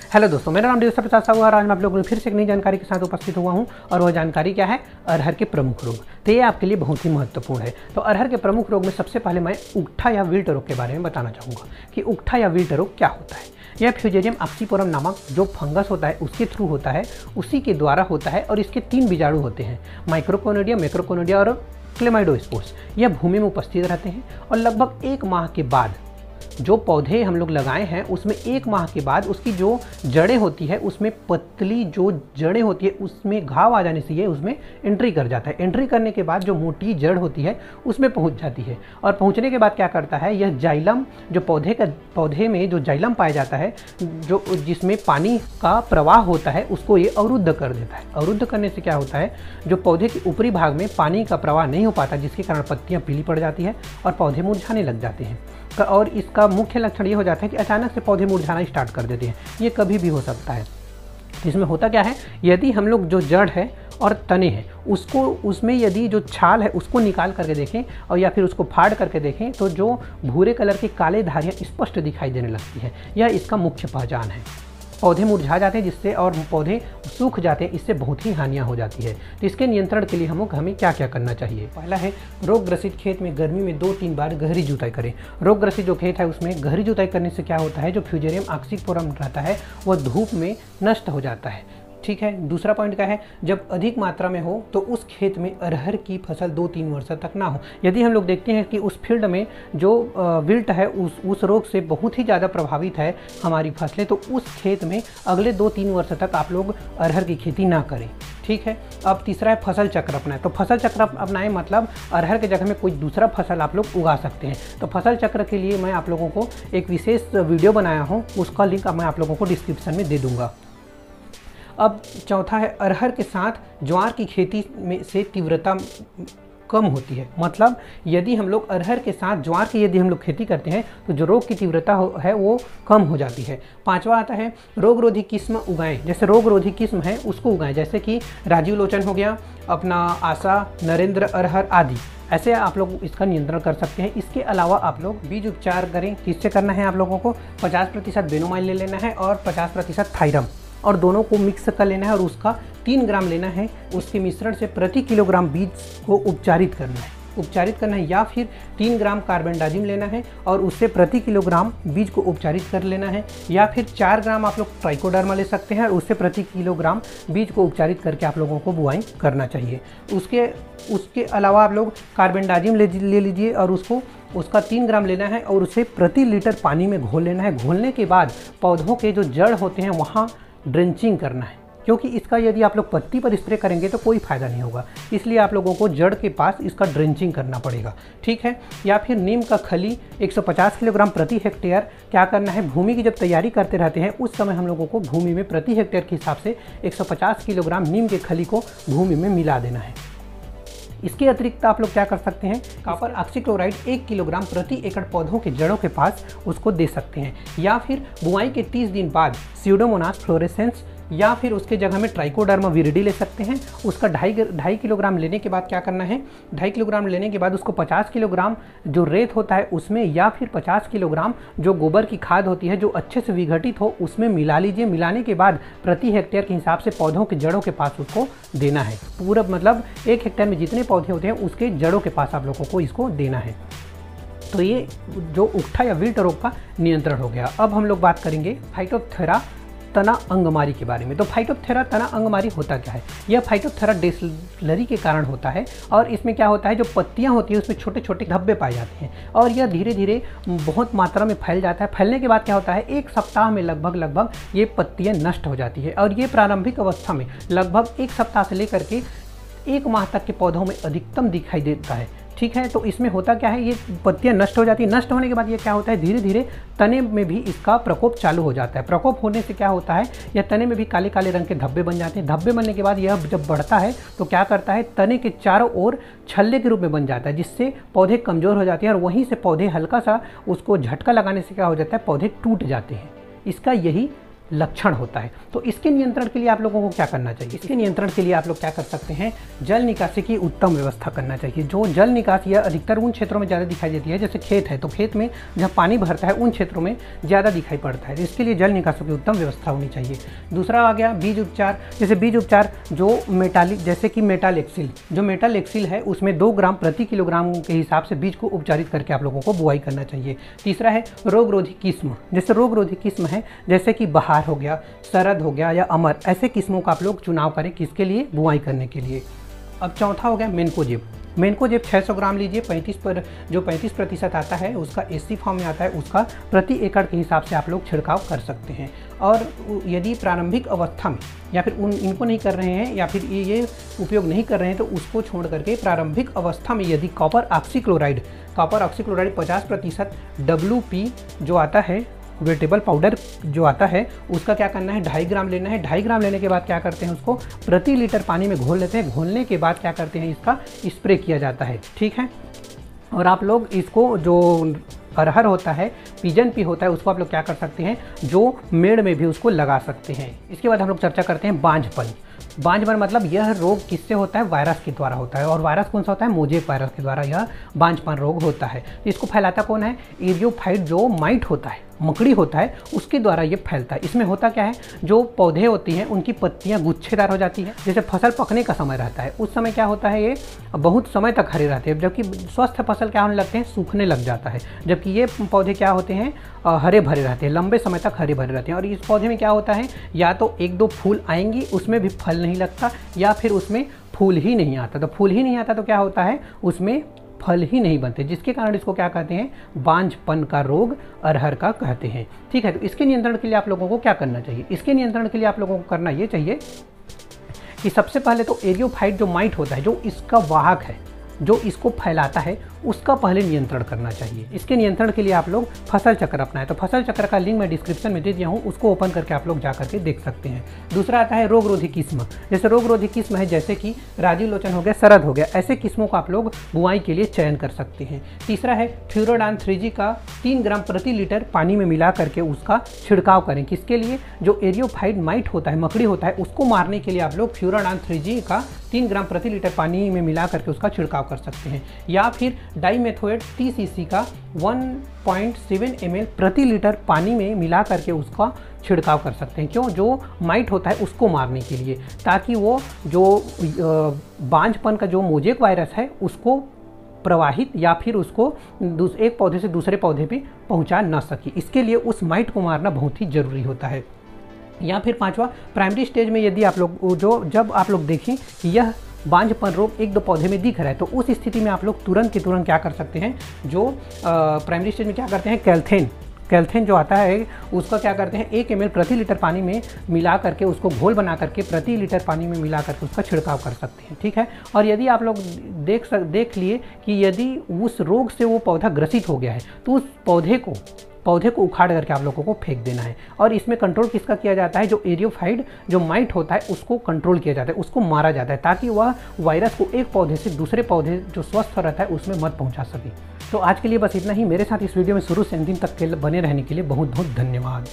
Hello दोस्तों, मेरा नाम देवेश प्रसाद साहू और आज मैं आप लोगों को फिर से एक नई जानकारी के साथ उपस्थित हुआ हूं और वह जानकारी क्या है, अरहर के प्रमुख रोग। तो ये आपके लिए बहुत ही महत्वपूर्ण है। तो अरहर के प्रमुख रोग में सबसे पहले मैं उकठा या विल्ट रोग के बारे में बताना चाहूँगा कि उकठा या विल्ट रोग क्या होता है। यह फ्यूजेरियम ऑक्सीपोरम नामक जो फंगस होता है उसके थ्रू होता है, उसी के द्वारा होता है और इसके 3 बीजाणु होते हैं, माइक्रोकोनिडिया, मैक्रोकोनिडिया और क्लेमाइडोस्पोर्स। यह भूमि में उपस्थित रहते हैं और लगभग 1 माह के बाद जो पौधे हम लोग लगाए हैं उसमें 1 माह के बाद उसकी जो जड़ें होती है उसमें पतली जो जड़ें होती है उसमें घाव आ जाने से ये उसमें एंट्री कर जाता है। एंट्री करने के बाद जो मोटी जड़ होती है उसमें पहुंच जाती है और पहुंचने के बाद क्या करता है, यह जाइलम जो पौधे में जो जाइलम पाया जाता है, जो जिसमें पानी का प्रवाह होता है, उसको ये अवरुद्ध कर देता है। अवरुद्ध करने से क्या होता है, जो पौधे के ऊपरी भाग में पानी का प्रवाह नहीं हो पाता, जिसके कारण पत्तियाँ पीली पड़ जाती है और पौधे मुरझाने लग जाते हैं। और इसका मुख्य लक्षण ये हो जाता है कि अचानक से पौधे मुरझाना स्टार्ट कर देते हैं। ये कभी भी हो सकता है। इसमें होता क्या है, यदि हम लोग जो जड़ है और तने हैं उसको, उसमें यदि जो छाल है उसको निकाल करके देखें और या फिर उसको फाड़ करके देखें तो जो भूरे कलर की काले धारियाँ स्पष्ट दिखाई देने लगती है। यह इसका मुख्य पहचान है। पौधे मुरझा जाते हैं जिससे और पौधे सूख जाते हैं, इससे बहुत ही हानियाँ हो जाती है। तो इसके नियंत्रण के लिए हमें क्या क्या करना चाहिए। पहला है, रोग ग्रसित खेत में गर्मी में 2-3 बार गहरी जुताई करें। रोग ग्रसित जो खेत है उसमें गहरी जुताई करने से क्या होता है, जो फ्यूजेरियम ऑक्सीपोरम रहता है वह धूप में नष्ट हो जाता है। ठीक है। दूसरा पॉइंट क्या है, जब अधिक मात्रा में हो तो उस खेत में अरहर की फसल 2-3 वर्ष तक ना हो। यदि हम लोग देखते हैं कि उस फील्ड में जो विल्ट है उस रोग से बहुत ही ज़्यादा प्रभावित है हमारी फसलें, तो उस खेत में अगले 2-3 वर्ष तक आप लोग अरहर की खेती ना करें। ठीक है। अब तीसरा है फसल चक्र अपनाएं। तो फसल चक्र अपनाएं मतलब अरहर के जगह में कोई दूसरा फसल आप लोग उगा सकते हैं। तो फसल चक्र के लिए मैं आप लोगों को एक विशेष वीडियो बनाया हूँ, उसका लिंक मैं आप लोगों को डिस्क्रिप्शन में दे दूँगा। अब चौथा है, अरहर के साथ ज्वार की खेती में से तीव्रता कम होती है। मतलब यदि हम लोग अरहर के साथ ज्वार की यदि हम लोग खेती करते हैं तो जो रोग की तीव्रता है वो कम हो जाती है। पांचवा आता है, रोग रोधी किस्म उगाएं। जैसे रोग रोधी किस्म है उसको उगाएं, जैसे कि राजीव लोचन हो गया, अपना आशा, नरेंद्र अरहर आदि। ऐसे आप लोग इसका नियंत्रण कर सकते हैं। इसके अलावा आप लोग बीज उपचार करें। किससे करना है, आप लोगों को 50% बेनोमाइल ले लेना है और 50% थायरम, और दोनों को मिक्स कर लेना है और उसका 3 ग्राम लेना है। उसके मिश्रण से प्रति किलोग्राम बीज को उपचारित करना है, या फिर 3 ग्राम कार्बेंडाजिम लेना है और उससे प्रति किलोग्राम बीज को उपचारित कर लेना है, या फिर 4 ग्राम आप लोग ट्राइकोडर्मा ले सकते हैं और उससे प्रति किलोग्राम बीज को उपचारित करके आप लोगों को बुआई करना चाहिए। उसके अलावा आप लोग कार्बेंडाजिम ले लीजिए और उसका 3 ग्राम लेना है और उसे प्रति लीटर पानी में घोल लेना है। घोलने के बाद पौधों के जो जड़ होते हैं वहाँ ड्रेंचिंग करना है, क्योंकि इसका यदि आप लोग पत्ती पर स्प्रे करेंगे तो कोई फ़ायदा नहीं होगा। इसलिए आप लोगों को जड़ के पास इसका ड्रेंचिंग करना पड़ेगा। ठीक है। या फिर नीम का खली 150 किलोग्राम प्रति हेक्टेयर क्या करना है, भूमि की जब तैयारी करते रहते हैं उस समय हम लोगों को भूमि में प्रति हेक्टेयर के हिसाब से 150 किलोग्राम नीम के खली को भूमि में मिला देना है। इसके अतिरिक्त आप लोग क्या कर सकते हैं, कॉपर ऑक्सीक्लोराइड 1 किलोग्राम प्रति एकड़ पौधों के जड़ों के पास उसको दे सकते हैं, या फिर बुआई के 30 दिन बाद स्यूडोमोनास फ्लोरेसेंस या फिर उसके जगह में ट्राइकोडर्मा विरिडी ले सकते हैं। उसका 2.5 किलोग्राम लेने के बाद क्या करना है, 2.5 किलोग्राम लेने के बाद उसको 50 किलोग्राम जो रेत होता है उसमें, या फिर 50 किलोग्राम जो गोबर की खाद होती है जो अच्छे से विघटित हो उसमें मिला लीजिए। मिलाने के बाद प्रति हेक्टेयर के हिसाब से पौधों के जड़ों के पास उसको देना है। पूरा मतलब 1 हेक्टेयर में जितने पौधे होते हैं उसके जड़ों के पास आप लोगों को इसको देना है। तो ये जो उकठा या विल्ट रोग का नियंत्रण हो गया। अब हम लोग बात करेंगे फाइटोप्थेरा तना अंगमारी के बारे में। तो फाइटोप्थेरा तना अंगमारी होता क्या है, यह फाइटोप्थेरा डेसलरी के कारण होता है और इसमें क्या होता है, जो पत्तियां होती है उसमें छोटे छोटे धब्बे पाए जाते हैं और यह धीरे धीरे बहुत मात्रा में फैल जाता है। फैलने के बाद क्या होता है, 1 सप्ताह में लगभग ये पत्तियां नष्ट हो जाती है और ये प्रारंभिक अवस्था में लगभग 1 सप्ताह से लेकर के 1 माह तक के पौधों में अधिकतम दिखाई देता है। ठीक है। तो इसमें होता क्या है, ये पत्तियां नष्ट हो जाती है। नष्ट होने के बाद ये क्या होता है, धीरे धीरे तने में भी इसका प्रकोप चालू हो जाता है। प्रकोप होने से क्या होता है, यह तने में भी काले काले रंग के धब्बे बन जाते हैं। धब्बे बनने के बाद यह जब बढ़ता है तो क्या करता है, तने के चारों ओर छल्ले के रूप में बन जाता है, जिससे पौधे कमज़ोर हो जाते हैं और वहीं से पौधे हल्का सा उसको झटका लगाने से क्या हो जाता है, पौधे टूट जाते हैं। इसका यही लक्षण होता है। तो इसके नियंत्रण के लिए आप लोगों को क्या करना चाहिए? इसके नियंत्रण के लिए आप लोग क्या कर सकते हैं, जल निकासी की उत्तम व्यवस्था करना चाहिए। जो जल निकासी यह अधिकतर उन क्षेत्रों में ज़्यादा दिखाई देती है, जैसे खेत है तो खेत में जहाँ पानी भरता है उन क्षेत्रों में ज़्यादा दिखाई पड़ता है। इसके लिए जल निकासी की उत्तम व्यवस्था होनी चाहिए। दूसरा आ गया बीज उपचार। जैसे बीज उपचार जो जैसे कि मेटालेक्सिल, जो मेटालेक्सिल है उसमें 2 ग्राम प्रति किलोग्राम के हिसाब से बीज को उपचारित करके आप लोगों को बुआई करना चाहिए। तीसरा है रोगरोधी किस्म। जैसे रोगरोधी किस्म है जैसे कि बहार हो गया, शरद हो गया या अमर, ऐसे किस्मों का आप लोग चुनाव करें किसके लिए, बुआई करने के लिए। अब चौथा हो गया मेनकोजेब। मेनकोजेब 600 ग्राम लीजिए। 35% आता है उसका एसी फॉर्म में आता है, उसका प्रति एकड़ के हिसाब से आप लोग छिड़काव कर सकते हैं। और यदि प्रारंभिक अवस्था में या फिर इनको नहीं कर रहे हैं या फिर ये उपयोग नहीं कर रहे हैं तो उसको छोड़ करके प्रारंभिक अवस्था में यदि कॉपर ऑक्सीक्लोराइड 50% WP जो आता है, वेजिटेबल पाउडर जो आता है, उसका क्या करना है, 2.5 ग्राम लेना है। 2.5 ग्राम लेने के बाद क्या करते हैं, उसको प्रति लीटर पानी में घोल लेते हैं। घोलने के बाद क्या करते हैं, इसका स्प्रे किया जाता है। ठीक है। और आप लोग इसको जो अरहर होता है, पिजन पी होता है, उसको आप लोग क्या कर सकते हैं, जो मेड़ में भी उसको लगा सकते हैं। इसके बाद हम लोग चर्चा करते हैं बांझपन। बांझपन मतलब यह रोग किससे होता है, वायरस के द्वारा होता है। और वायरस कौन सा होता है, मोजेक वायरस के द्वारा यह बांझपन रोग होता है। इसको फैलाता कौन है, एरियोफाइट जो माइट होता है, मकड़ी होता है, उसके द्वारा ये फैलता है। इसमें होता क्या है, जो पौधे होती हैं उनकी पत्तियां गुच्छेदार हो जाती हैं। जैसे फसल पकने का समय रहता है उस समय क्या होता है, ये बहुत समय तक हरे रहते हैं, जबकि स्वस्थ फसल क्या होने लगते हैं, सूखने लग जाता है। जबकि ये पौधे क्या होते हैं, हरे भरे रहते हैं, लंबे समय तक हरे भरे रहते हैं। और इस पौधे में क्या होता है, या तो 1-2 फूल आएंगी, उसमें भी फल नहीं लगता, या फिर उसमें फूल ही नहीं आता। तो फूल ही नहीं आता तो क्या होता है, उसमें फल ही नहीं बनते, जिसके कारण इसको क्या कहते हैं, बांझपन का रोग अरहर का कहते हैं। ठीक है। तो इसके नियंत्रण के लिए आप लोगों को क्या करना चाहिए, इसके नियंत्रण के लिए आप लोगों को करना ये चाहिए कि सबसे पहले तो एरियोफाइट जो माइट होता है, जो इसका वाहक है, जो इसको फैलाता है, उसका पहले नियंत्रण करना चाहिए। इसके नियंत्रण के लिए आप लोग फसल चक्र अपनाएं। तो फसल चक्र का लिंक मैं डिस्क्रिप्शन में दे दिया हूँ, उसको ओपन करके आप लोग जा करके देख सकते हैं। दूसरा आता है रोगरोधी किस्म। जैसे रोगरोधी किस्म है जैसे कि राजीव लोचन हो गया, शरद हो गया, ऐसे किस्मों का आप लोग बुआई के लिए चयन कर सकते हैं। तीसरा है फ्यूरोडान 3G का 3 ग्राम प्रति लीटर पानी में मिला करके उसका छिड़काव करें। किसके लिए, जो एरियोफाइट माइट होता है, मकड़ी होता है, उसको मारने के लिए आप लोग फ्यूरोडान 3G का 3 ग्राम प्रति लीटर पानी में मिला करके उसका छिड़काव कर सकते हैं। या फिर डाइमेथोएट 30 cc का 1.7 ml प्रति लीटर पानी में मिला करके उसका छिड़काव कर सकते हैं। क्यों, जो माइट होता है उसको मारने के लिए, ताकि वो जो बांझपन का जो मोजेक वायरस है उसको प्रवाहित या फिर उसको एक पौधे से दूसरे पौधे पे पहुंचा ना सके। इसके लिए उस माइट को मारना बहुत ही ज़रूरी होता है। या फिर पांचवा, प्राइमरी स्टेज में यदि आप लोग जब आप लोग देखें कि यह बांझपन रोग 1-2 पौधे में दिख रहा है, तो उस स्थिति में आप लोग तुरंत के तुरंत क्या कर सकते हैं, जो प्राइमरी स्टेज में क्या करते हैं, कैल्थेन जो आता है उसका क्या करते हैं, 1 ml प्रति लीटर पानी में मिला करके उसको घोल बना करके प्रति लीटर पानी में मिला करके उसका छिड़काव कर सकते हैं। ठीक है। और यदि आप लोग देख लिए कि यदि उस रोग से वो पौधा ग्रसित हो गया है, तो उस पौधे को उखाड़ करके आप लोगों को फेंक देना है। और इसमें कंट्रोल किसका किया जाता है, जो एरियोफाइट जो माइट होता है उसको कंट्रोल किया जाता है, उसको मारा जाता है, ताकि वह वायरस को एक पौधे से दूसरे पौधे जो स्वस्थ रहता है उसमें मत पहुंचा सके। तो आज के लिए बस इतना ही। मेरे साथ इस वीडियो में शुरू से अंतिम तक के बने रहने के लिए बहुत बहुत धन्यवाद।